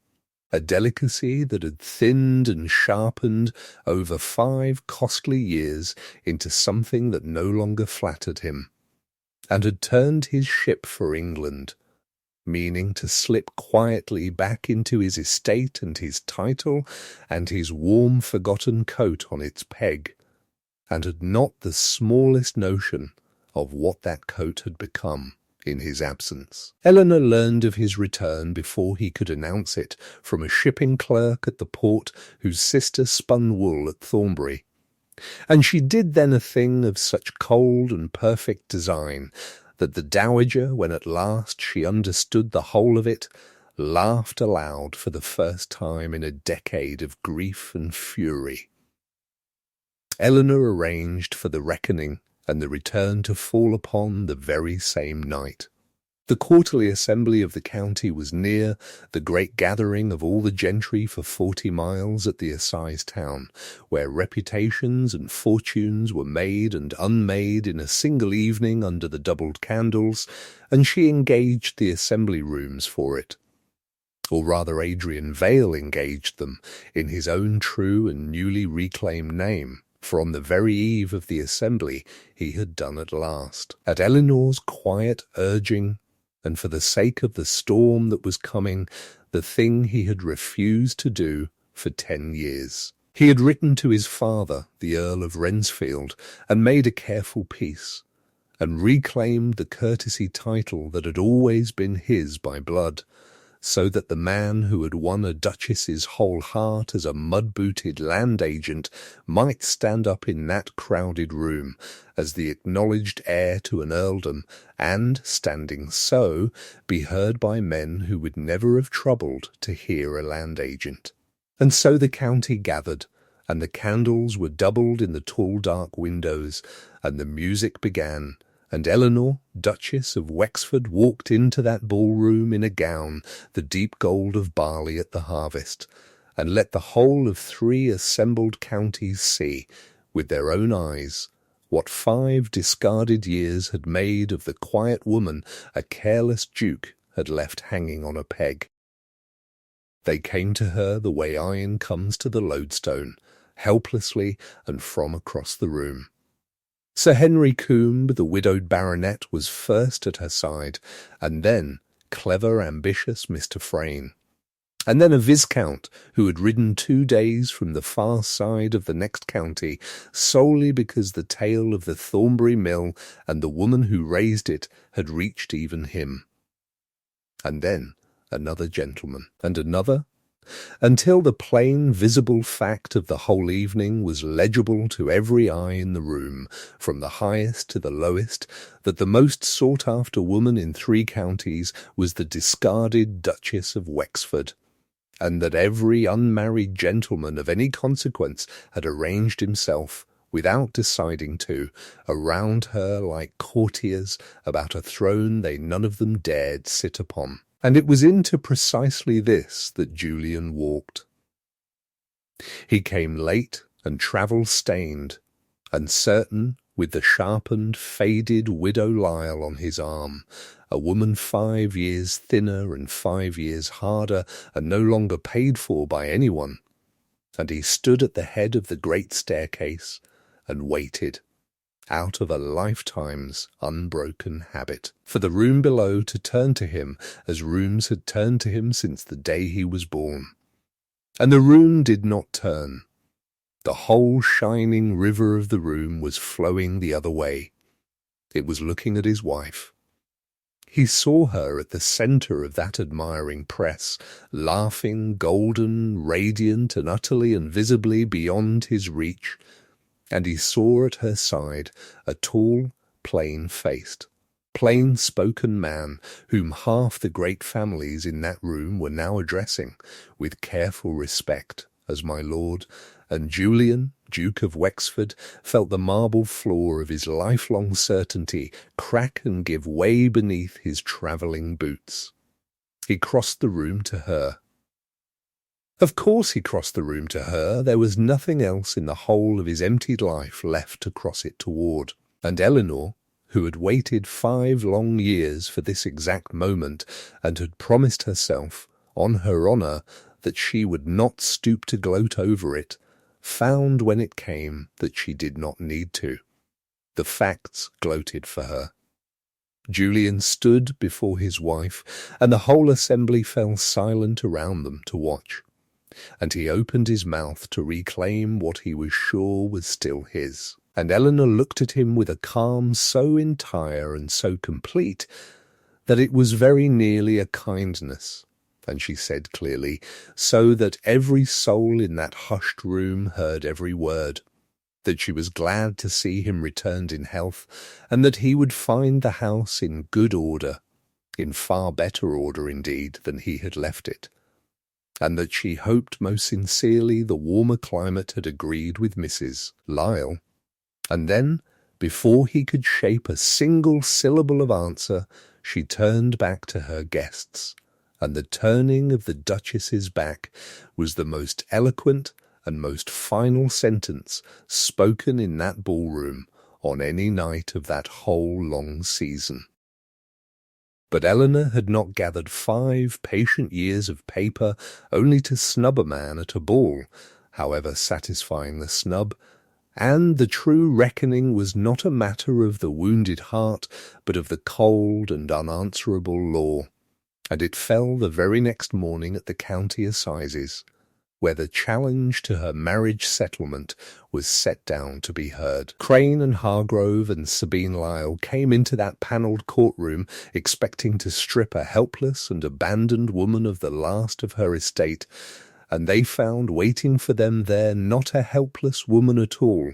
a delicacy that had thinned and sharpened over 5 costly years into something that no longer flattered him, and had turned his ship for England, meaning to slip quietly back into his estate and his title and his warm forgotten coat on its peg, and had not the smallest notion of what that coat had become in his absence. Eleanor learned of his return before he could announce it from a shipping clerk at the port whose sister spun wool at Thornbury, and she did then a thing of such cold and perfect design that the dowager, when at last she understood the whole of it, laughed aloud for the first time in a decade of grief and fury. Eleanor arranged for the reckoning and the return to fall upon the very same night. The quarterly assembly of the county was near, the great gathering of all the gentry for 40 miles at the assize town, where reputations and fortunes were made and unmade in a single evening under the doubled candles, and she engaged the assembly rooms for it. Or rather, Adrian Vale engaged them in his own true and newly reclaimed name, for on the very eve of the assembly he had done at last. At Eleanor's quiet urging, and for the sake of the storm that was coming, the thing he had refused to do for 10 years. He had written to his father, the Earl of Rensfield, and made a careful peace, and reclaimed the courtesy title that had always been his by blood, so that the man who had won a duchess's whole heart as a mud-booted land agent might stand up in that crowded room as the acknowledged heir to an earldom, and, standing so, be heard by men who would never have troubled to hear a land agent. And so the county gathered, and the candles were doubled in the tall dark windows, and the music began, and Eleanor, Duchess of Wexford, walked into that ballroom in a gown, the deep gold of barley at the harvest, and let the whole of 3 assembled counties see, with their own eyes, what 5 discarded years had made of the quiet woman a careless duke had left hanging on a peg. They came to her the way iron comes to the lodestone, helplessly and from across the room. Sir Henry Combe, the widowed baronet, was first at her side, and then clever, ambitious Mr. Frayne, and then a viscount who had ridden 2 days from the far side of the next county solely because the tale of the Thornbury mill and the woman who raised it had reached even him. And then another gentleman, and another, until the plain visible fact of the whole evening was legible to every eye in the room, from the highest to the lowest, that the most sought-after woman in 3 counties was the discarded Duchess of Wexford, and that every unmarried gentleman of any consequence had arranged himself, without deciding to, around her like courtiers about a throne they none of them dared sit upon. And it was into precisely this that Julian walked. He came late and travel-stained, and certain, with the sharpened, faded widow Lyle on his arm, a woman 5 years thinner and 5 years harder, and no longer paid for by anyone. And he stood at the head of the great staircase and waited, out of a lifetime's unbroken habit, for the room below to turn to him as rooms had turned to him since the day he was born. And the room did not turn. The whole shining river of the room was flowing the other way. It was looking at his wife. He saw her at the centre of that admiring press, laughing, golden, radiant, and utterly and visibly beyond his reach, and he saw at her side a tall, plain-faced, plain-spoken man whom half the great families in that room were now addressing with careful respect as my lord, and Julian, Duke of Wexford, felt the marble floor of his lifelong certainty crack and give way beneath his travelling boots. He crossed the room to her. Of course he crossed the room to her. There was nothing else in the whole of his emptied life left to cross it toward. And Eleanor, who had waited 5 long years for this exact moment and had promised herself, on her honour, that she would not stoop to gloat over it, found when it came that she did not need to. The facts gloated for her. Julian stood before his wife, and the whole assembly fell silent around them to watch, and he opened his mouth to reclaim what he was sure was still his. And Eleanor looked at him with a calm so entire and so complete that it was very nearly a kindness, and she said clearly, so that every soul in that hushed room heard every word, that she was glad to see him returned in health, and that he would find the house in good order, in far better order indeed than he had left it, and that she hoped most sincerely the warmer climate had agreed with Mrs. Lisle. And then, before he could shape a single syllable of answer, she turned back to her guests, and the turning of the Duchess's back was the most eloquent and most final sentence spoken in that ballroom on any night of that whole long season. But Eleanor had not gathered 5 patient years of paper only to snub a man at a ball, however satisfying the snub, and the true reckoning was not a matter of the wounded heart, but of the cold and unanswerable law, and it fell the very next morning at the county assizes, where the challenge to her marriage settlement was set down to be heard. Crane and Hargrove and Sabine Lisle came into that panelled courtroom expecting to strip a helpless and abandoned woman of the last of her estate, and they found waiting for them there not a helpless woman at all,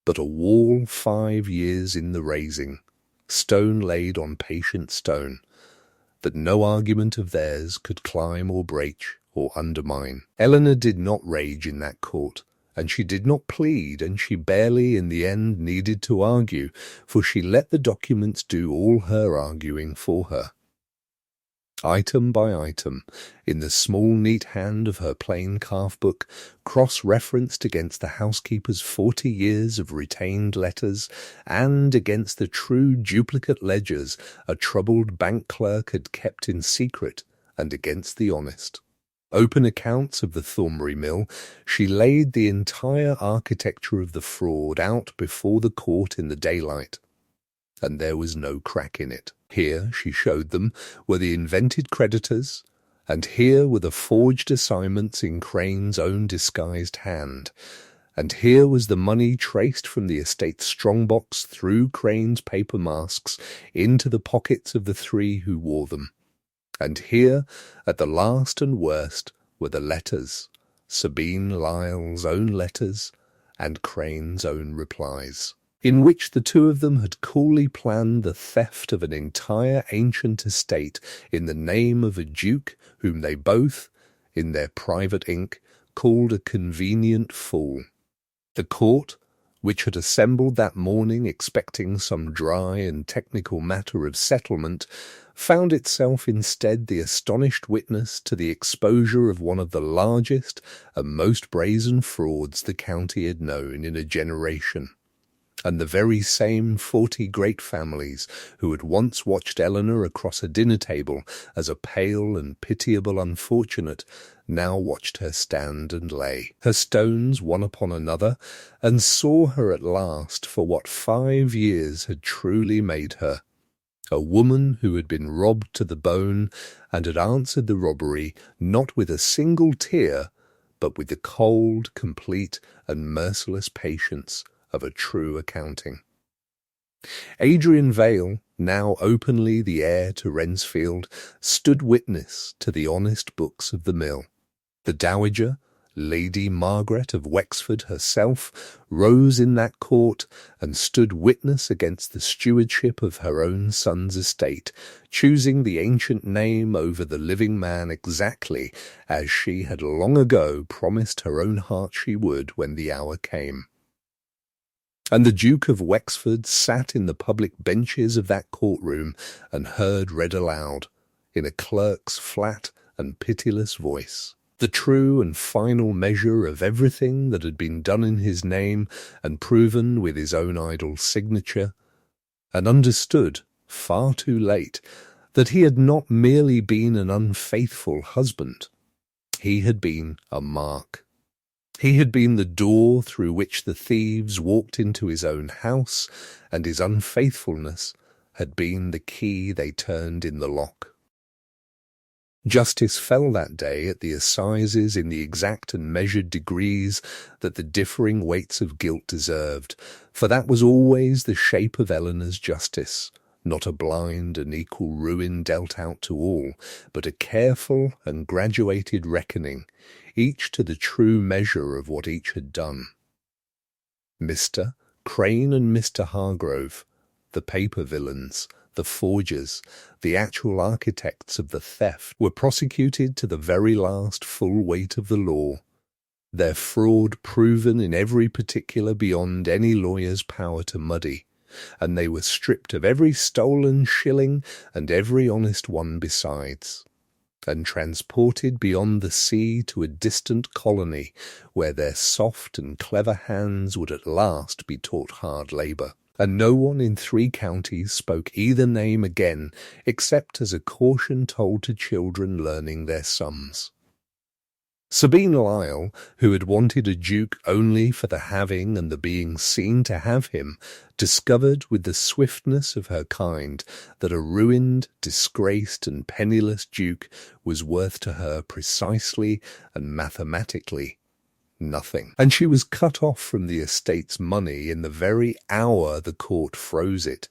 but a wall 5 years in the raising, stone laid on patient stone, that no argument of theirs could climb or breach or undermine. Eleanor did not rage in that court, and she did not plead, and she barely in the end needed to argue, for she let the documents do all her arguing for her. Item by item, in the small neat hand of her plain calf-book, cross-referenced against the housekeeper's 40 years of retained letters, and against the true duplicate ledgers a troubled bank clerk had kept in secret, and against the honest open accounts of the Thornbury Mill, she laid the entire architecture of the fraud out before the court in the daylight, and there was no crack in it. Here, she showed them, were the invented creditors, and here were the forged assignments in Crane's own disguised hand, and here was the money traced from the estate's strongbox through Crane's paper masks into the pockets of the 3 who wore them. And here, at the last and worst, were the letters, Sabine Lisle's own letters, and Crane's own replies, in which the 2 of them had coolly planned the theft of an entire ancient estate in the name of a duke whom they both, in their private ink, called a convenient fool. The court, which had assembled that morning expecting some dry and technical matter of settlement, found itself instead the astonished witness to the exposure of one of the largest and most brazen frauds the county had known in a generation. And the very same 40 great families who had once watched Eleanor across a dinner table as a pale and pitiable unfortunate now watched her stand and lay her stones one upon another, and saw her at last for what 5 years had truly made her, a woman who had been robbed to the bone, and had answered the robbery not with a single tear, but with the cold, complete, and merciless patience of a true accounting. Adrian Vale, now openly the heir to Rensfield, stood witness to the honest books of the mill. The Dowager, Lady Margaret of Wexford herself, rose in that court and stood witness against the stewardship of her own son's estate, choosing the ancient name over the living man exactly as she had long ago promised her own heart she would when the hour came. And the Duke of Wexford sat in the public benches of that courtroom and heard read aloud, in a clerk's flat and pitiless voice, the true and final measure of everything that had been done in his name and proven with his own idol signature, and understood, far too late, that he had not merely been an unfaithful husband. He had been a mark. He had been the door through which the thieves walked into his own house, and his unfaithfulness had been the key they turned in the lock. Justice fell that day at the assizes in the exact and measured degrees that the differing weights of guilt deserved, for that was always the shape of Eleanor's justice, not a blind and equal ruin dealt out to all, but a careful and graduated reckoning, each to the true measure of what each had done. Mr. Crane and Mr. Hargrove, the paper villains, the forgers, the actual architects of the theft, were prosecuted to the very last full weight of the law, their fraud proven in every particular beyond any lawyer's power to muddy, and they were stripped of every stolen shilling and every honest one besides, and transported beyond the sea to a distant colony where their soft and clever hands would at last be taught hard labour. And no one in 3 counties spoke either name again, except as a caution told to children learning their sums. Sabine Lyle, who had wanted a duke only for the having and the being seen to have him, discovered with the swiftness of her kind that a ruined, disgraced, and penniless duke was worth to her precisely and mathematically nothing, and she was cut off from the estate's money in the very hour the court froze it,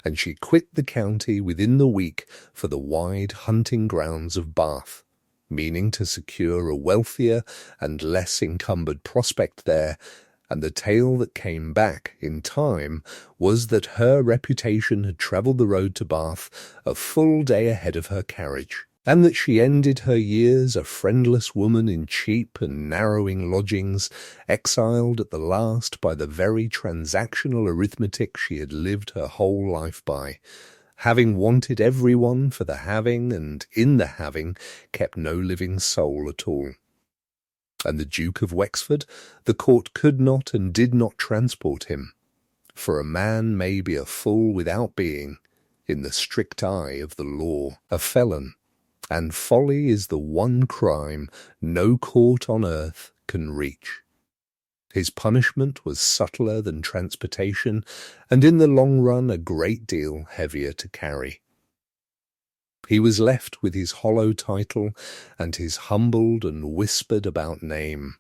and she quit the county within the week for the wide hunting grounds of Bath, meaning to secure a wealthier and less encumbered prospect there, and the tale that came back in time was that her reputation had travelled the road to Bath a full day ahead of her carriage, and that she ended her years a friendless woman in cheap and narrowing lodgings, exiled at the last by the very transactional arithmetic she had lived her whole life by, having wanted everyone for the having, and in the having kept no living soul at all. And the Duke of Wexford, the court could not and did not transport him, for a man may be a fool without being, in the strict eye of the law, a felon, and folly is the one crime no court on earth can reach. His punishment was subtler than transportation, and in the long run a great deal heavier to carry. He was left with his hollow title and his humbled and whispered about name,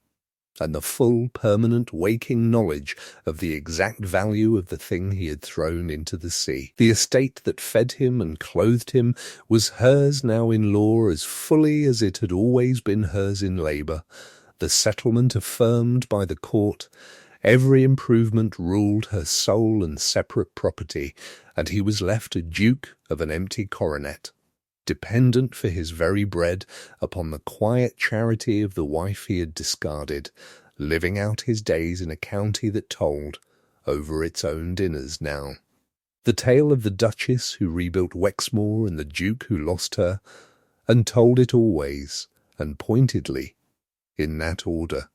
and the full permanent waking knowledge of the exact value of the thing he had thrown into the sea. The estate that fed him and clothed him was hers now in law as fully as it had always been hers in labour, the settlement affirmed by the court, every improvement ruled her sole and separate property, and he was left a duke of an empty coronet, dependent for his very bread upon the quiet charity of the wife he had discarded, living out his days in a county that told over its own dinners now. The tale of the Duchess who rebuilt Wexmoor and the Duke who lost her, and told it always, and pointedly, in that order.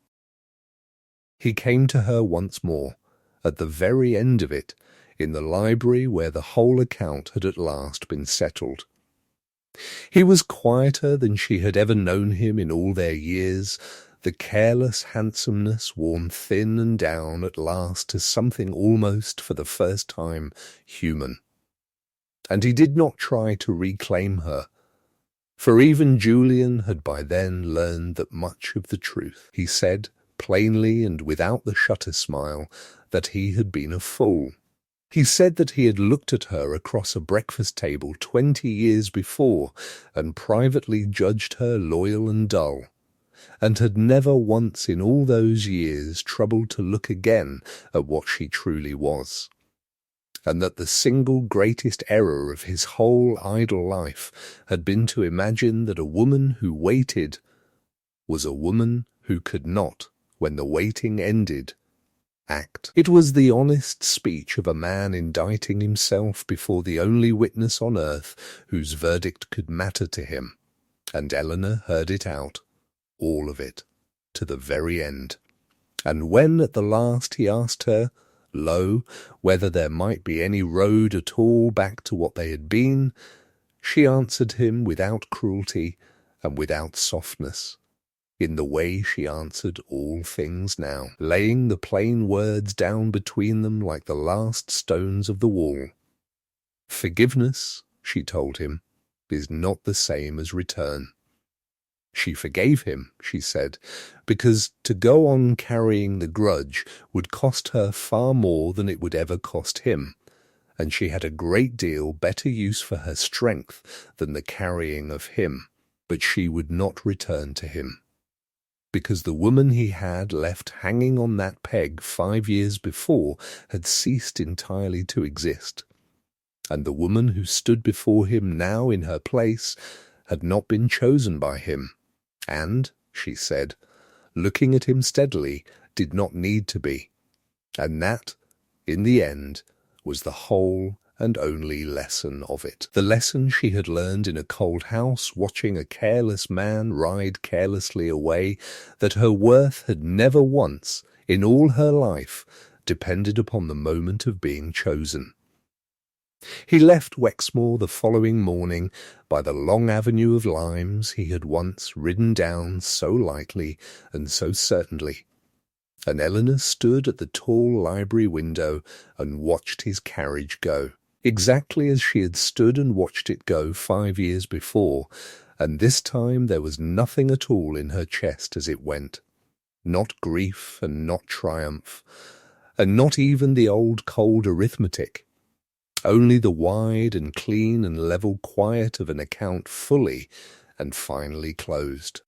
He came to her once more, at the very end of it, in the library where the whole account had at last been settled. He was quieter than she had ever known him in all their years, the careless handsomeness worn thin and down at last to something almost for the first time human. And he did not try to reclaim her, for even Julian had by then learned that much of the truth. He said, plainly and without the shutter smile, that he had been a fool. He said that he had looked at her across a breakfast table 20 years before and privately judged her loyal and dull, and had never once in all those years troubled to look again at what she truly was, and that the single greatest error of his whole idle life had been to imagine that a woman who waited was a woman who could not, when the waiting ended, act. It was the honest speech of a man indicting himself before the only witness on earth whose verdict could matter to him, and Eleanor heard it out, all of it, to the very end. And when at the last he asked her, lo, whether there might be any road at all back to what they had been, she answered him without cruelty and without softness, in the way she answered all things now, laying the plain words down between them like the last stones of the wall. Forgiveness, she told him, is not the same as return. She forgave him, she said, because to go on carrying the grudge would cost her far more than it would ever cost him, and she had a great deal better use for her strength than the carrying of him, but she would not return to him, because the woman he had left hanging on that peg 5 years before had ceased entirely to exist, and the woman who stood before him now in her place had not been chosen by him, and, she said, looking at him steadily, did not need to be, and that, in the end, was the whole and only lesson of it. The lesson she had learned in a cold house, watching a careless man ride carelessly away, that her worth had never once, in all her life, depended upon the moment of being chosen. He left Wexmoor the following morning by the long avenue of limes he had once ridden down so lightly and so certainly, and Eleanor stood at the tall library window and watched his carriage go, exactly as she had stood and watched it go 5 years before, and this time there was nothing at all in her chest as it went, not grief and not triumph, and not even the old cold arithmetic, only the wide and clean and level quiet of an account fully and finally closed.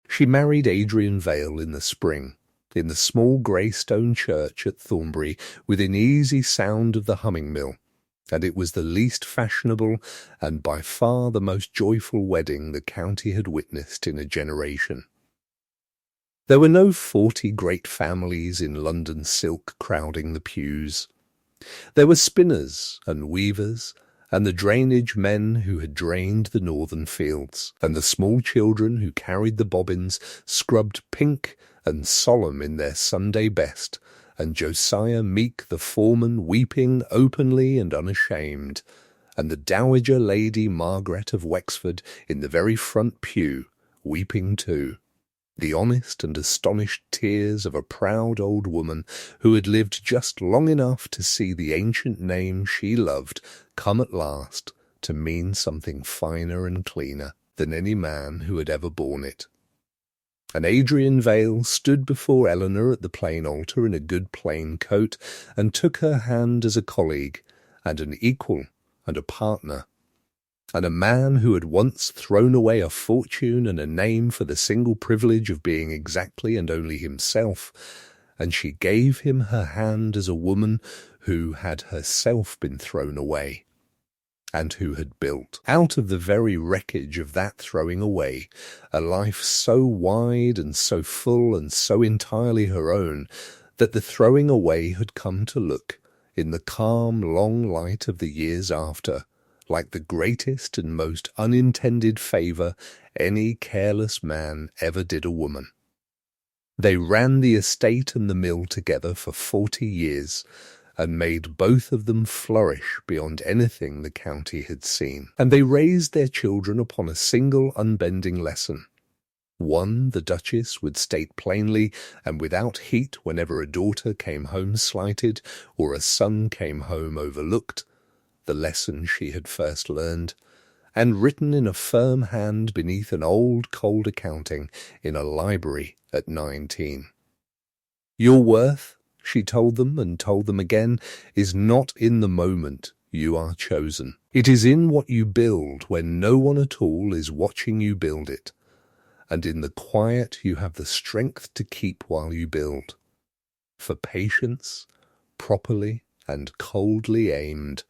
She married Adrian Vale in the spring, in the small grey stone church at Thornbury, within easy sound of the humming mill, and it was the least fashionable and by far the most joyful wedding the county had witnessed in a generation. There were no 40 great families in London silk crowding the pews. There were spinners and weavers, and the drainage men who had drained the northern fields, and the small children who carried the bobbins, scrubbed pink and solemn in their Sunday best, and Josiah Meek the foreman weeping openly and unashamed, and the dowager Lady Margaret of Wexford in the very front pew, weeping too. The honest and astonished tears of a proud old woman who had lived just long enough to see the ancient name she loved come at last to mean something finer and cleaner than any man who had ever borne it. And Adrian Vale stood before Eleanor at the plain altar in a good plain coat, and took her hand as a colleague, and an equal, and a partner, and a man who had once thrown away a fortune and a name for the single privilege of being exactly and only himself, and she gave him her hand as a woman who had herself been thrown away, and who had built, out of the very wreckage of that throwing away, a life so wide and so full and so entirely her own, that the throwing away had come to look, in the calm long light of the years after, like the greatest and most unintended favour any careless man ever did a woman. They ran the estate and the mill together for 40 years, and made both of them flourish beyond anything the county had seen. And they raised their children upon a single unbending lesson. One, the Duchess, would state plainly and without heat whenever a daughter came home slighted, or a son came home overlooked, the lesson she had first learned, and written in a firm hand beneath an old cold accounting in a library at 19. Your worth, she told them and told them again, is not in the moment you are chosen. It is in what you build when no one at all is watching you build it, and in the quiet you have the strength to keep while you build. For patience, properly and coldly aimed,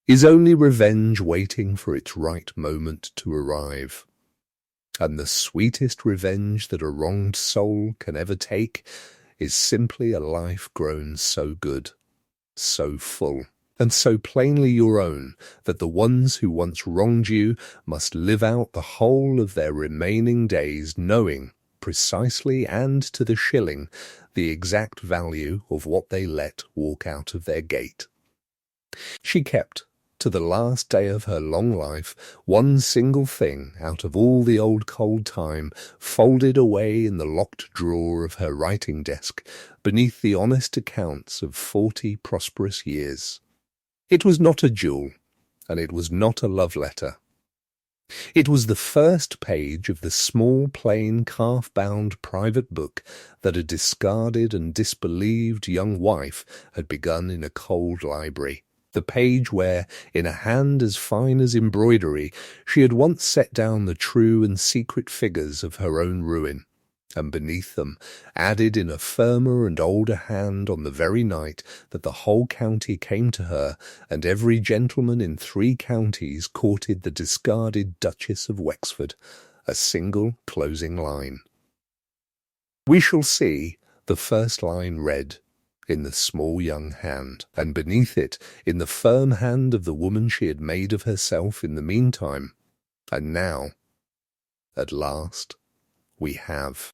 is only revenge waiting for its right moment to arrive. And the sweetest revenge that a wronged soul can ever take is simply a life grown so good, so full. and so plainly your own that the ones who once wronged you must live out the whole of their remaining days knowing, precisely and to the shilling, the exact value of what they let walk out of their gate. She kept, to the last day of her long life, one single thing out of all the old cold time, folded away in the locked drawer of her writing desk, beneath the honest accounts of 40 prosperous years. It was not a jewel, and it was not a love letter. It was the first page of the small, plain, calf-bound private book that a discarded and disbelieved young wife had begun in a cold library. The page where, in a hand as fine as embroidery, she had once set down the true and secret figures of her own ruin, and beneath them, added in a firmer and older hand on the very night that the whole county came to her, and every gentleman in 3 counties courted the discarded Duchess of Wexford, a single closing line. We shall see the first line read in the small young hand, and beneath it, in the firm hand of the woman she had made of herself in the meantime. And now, at last, we have